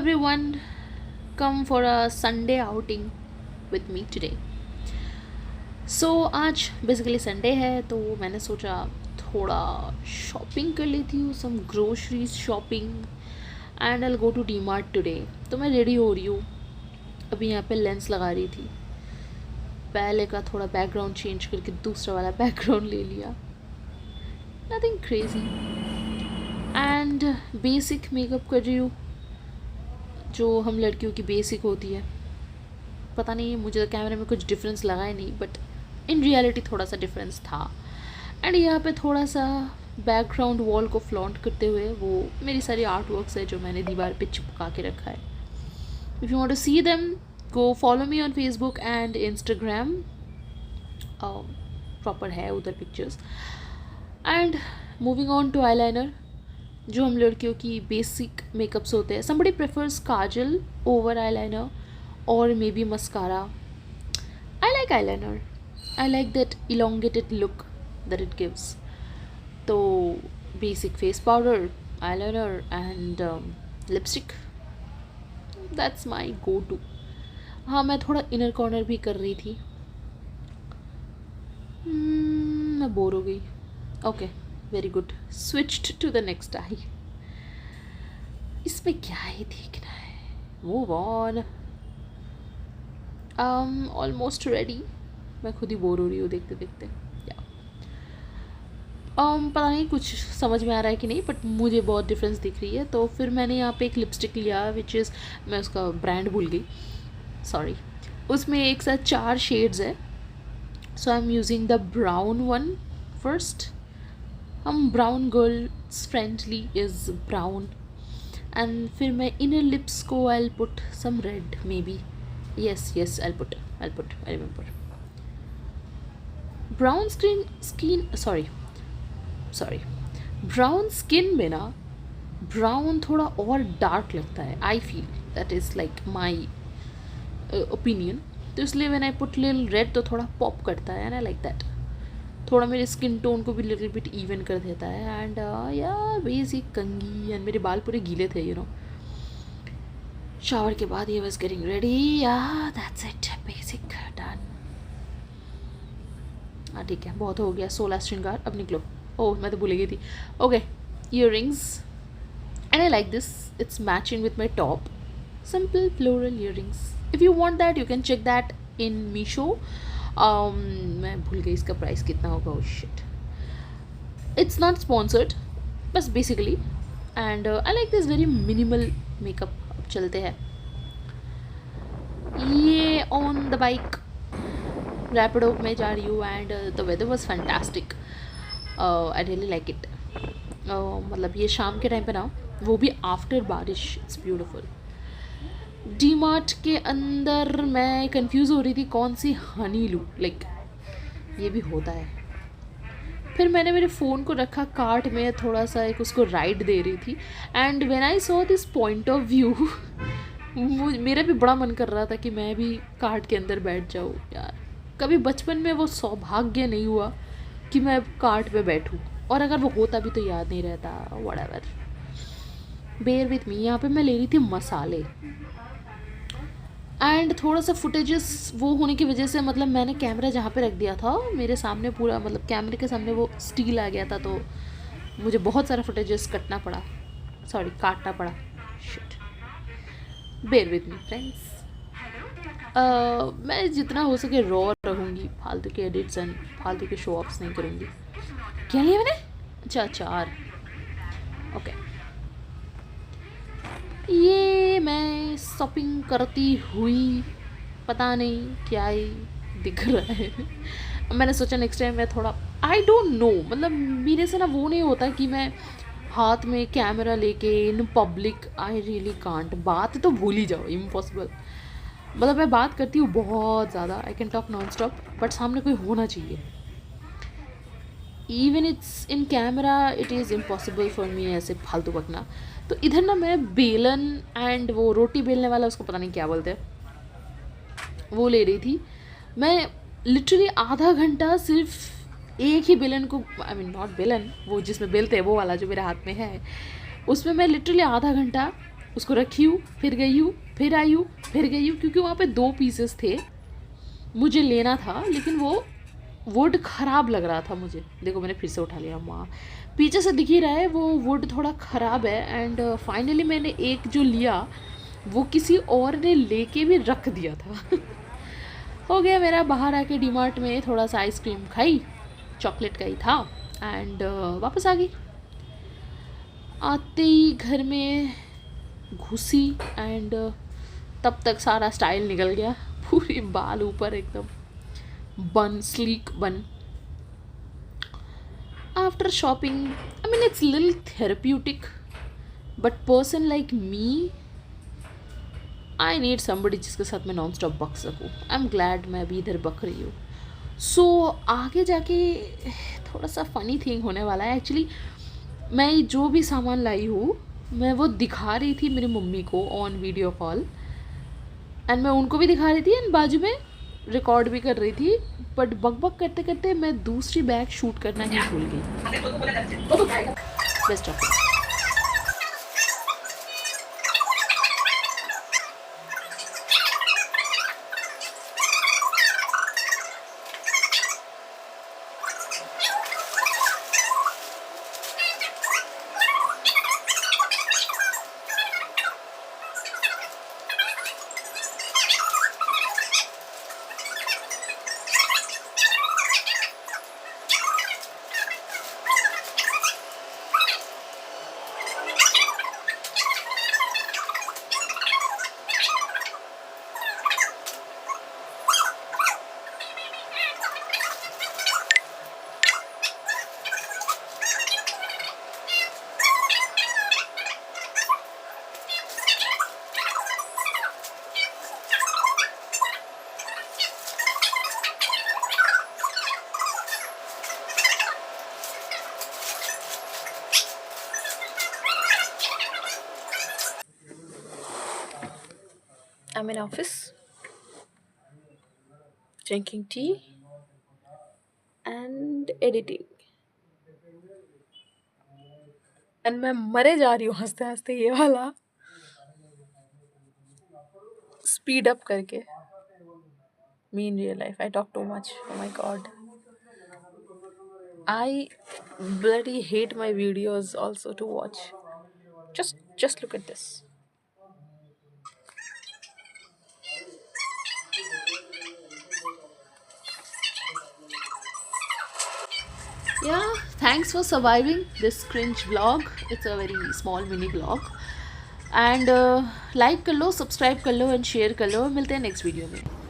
everyone, come for a Sunday outing with me today. आज basically Sunday है तो मैंने सोचा थोड़ा शॉपिंग कर लेती हूँ, some groceries shopping and I go to D Mart today. तो मैं रेडी हो रही हूँ, अभी यहाँ पे लेंस लगा रही थी, पहले का थोड़ा बैकग्राउंड चेंज करके दूसरा वाला बैकग्राउंड ले लिया, nothing crazy and basic makeup कर रही हूँ जो हम लड़कियों की बेसिक होती है। पता नहीं मुझे तो कैमरे में कुछ डिफरेंस लगा ही नहीं, बट इन रियलिटी थोड़ा सा डिफरेंस था। एंड यहाँ पे थोड़ा सा बैकग्राउंड वॉल को फ्लॉन्ट करते हुए वो मेरी सारी आर्ट वर्क्स है जो मैंने दीवार पे चिपका के रखा है। If you want to see them go follow me on Facebook and Instagram, proper है उधर pictures. And moving on to eyeliner, जो हम लड़कियों की बेसिक मेकअप्स होते हैं। Somebody prefers kajal over eyeliner or maybe mascara. I like eyeliner. I like that elongated look that it gives. So basic face powder, eyeliner and lipstick. That's my go-to. हाँ, मैं थोड़ा inner corner भी कर रही थी। मैं बोर हो गई। Okay, very good. Switched to the next eye. इसमें क्या ही देखना है, मूव ऑन। Almost ready. मैं खुद ही बोर हो रही हूँ देखते देखते। या पता नहीं कुछ समझ में आ रहा है कि नहीं, बट मुझे बहुत डिफरेंस दिख रही है। तो फिर मैंने यहाँ पे एक लिपस्टिक लिया विच इज़, मैं उसका ब्रांड भूल गई, सॉरी। उसमें एक साथ 4 शेड्स है, so I am using the brown one first. हम brown girls friendly is brown. And फिर मैं इनर लिप्स को I put some red maybe. yes I'll put, I remember brown skin sorry brown skin में ना brown थोड़ा और dark लगता है। I feel that is like my opinion। तो इसलिए when I put little red तो थोड़ा पॉप करता है and I like that। थोड़ा मेरे स्किन टोन को भी लिटिल बिट इवन कर देता है। एंड या बेसिक कंघी, एंड मेरे बाल पूरे गीले थे शावर के बाद he was getting ready. That's it, basic done. ठीक है, बहुत हो गया 16 श्रृंगार, अब निकलो। ओह, मैं तो भूल गई थी। Okay, earrings and I like this, it's matching with my top. Simple floral earrings. If you want that you can check that in Meesho. मैं भूल गई इसका प्राइस कितना होगा। Oh shit, it's not sponsored, बस basically. And I like this very minimal makeup. चलते हैं ये ऑन द बाइक, रैपिडो में जा रही हूँ and the weather was fantastic. I really like it. मतलब ये शाम के टाइम पे ना, वो भी आफ्टर बारिश, इट्स ब्यूटिफुल। डी मार्ट के अंदर मैं कंफ्यूज हो रही थी कौन सी हनी लूँ, लाइक ये भी होता है। फिर मैंने मेरे फ़ोन को रखा कार्ट में, थोड़ा सा एक उसको राइड दे रही थी। And when I saw this point of view मेरा भी बड़ा मन कर रहा था कि मैं भी कार्ट के अंदर बैठ जाऊँ। यार, कभी बचपन में वो सौभाग्य नहीं हुआ कि मैं कार्ट पे बैठूँ, और अगर वो होता भी तो याद नहीं रहता। Whatever, bear with me. यहाँ पे मैं ले रही थी मसाले एंड थोड़ा सा फुटेजेस वो होने की वजह से, मतलब मैंने कैमरा जहाँ पे रख दिया था मेरे सामने पूरा, मतलब कैमरे के सामने वो स्टील आ गया था, तो मुझे बहुत सारा फुटेजेस काटना पड़ा। Shit, bear with me friends. मैं जितना हो सके रॉ रहूँगी, फालतू के एडिट्स एंड फालतू के शो ऑफ्स नहीं करूँगी। क्या लिया मैंने? अच्छा, 4। ओके, ये मैं शॉपिंग करती हुई, पता नहीं क्या ही दिख रहा है। मैंने सोचा नेक्स्ट टाइम मैं थोड़ा, आई डोंट नो, मतलब मेरे से ना वो नहीं होता कि मैं हाथ में कैमरा लेके in public, I really can't. बात तो भूल ही जाओ, इम्पॉसिबल। मतलब मैं बात करती हूँ बहुत ज़्यादा, I can talk non stop, but सामने कोई होना चाहिए। Even it's in camera it is impossible for me ऐसे फालतू बकना। तो इधर ना मैं बेलन एंड वो रोटी बेलने वाला, उसको पता नहीं क्या बोलते हैं, वो ले रही थी। मैं लिटरली आधा घंटा सिर्फ एक ही बेलन को, आई मीन नॉट बेलन, वो जिसमें बेलते हैं वो वाला जो मेरे हाथ में है, उसमें मैं लिटरली आधा घंटा उसको रखी हूँ, फिर गई हूँ, फिर आई हूँ, फिर गई हूँ, क्योंकि वहाँ पे 2 पीसेस थे, मुझे लेना था, लेकिन वो वुड ख़राब लग रहा था मुझे। देखो मैंने फिर से उठा लिया, वहाँ पीछे से दिख ही रहा है वो वुड थोड़ा ख़राब है। एंड फाइनली मैंने एक जो लिया वो किसी और ने लेके भी रख दिया था। हो गया मेरा, बाहर आके डीमार्ट में थोड़ा सा आइसक्रीम खाई, चॉकलेट का ही था, एंड वापस आ गई। आते ही घर में घुसी, एंड तब तक सारा स्टाइल निकल गया, पूरी बाल ऊपर एकदम bun, sleek bun. After shopping, I mean, it's a little therapeutic, but person like me, I need somebody जिसके साथ मैं नॉन स्टॉप बक सकूँ। आई एम ग्लैड मैं अभी इधर बक रही हूँ। सो आगे जाके थोड़ा सा फ़नी थिंग होने वाला है। एक्चुअली मैं जो भी सामान लाई हूँ मैं वो दिखा रही थी मेरी मम्मी को ऑन वीडियो कॉल, एंड मैं उनको भी दिखा रही थी, एंड बाजू में रिकॉर्ड भी कर रही थी। बट बक बक करते करते मैं दूसरी बैग शूट करना ही भूल गई। Best of. I'm in office drinking tea and editing, and मैं मरे जा रही हूँ हंसते हंसते, ये वाला स्पीड अप करके। Me in real life I talk too much, oh my god, I bloody hate my videos also to watch. Just look at this. Yeah, thanks for surviving this cringe vlog. It's a very small mini vlog. And like कर लो, subscribe कर लो, and share कर लो। मिलते हैं next video में।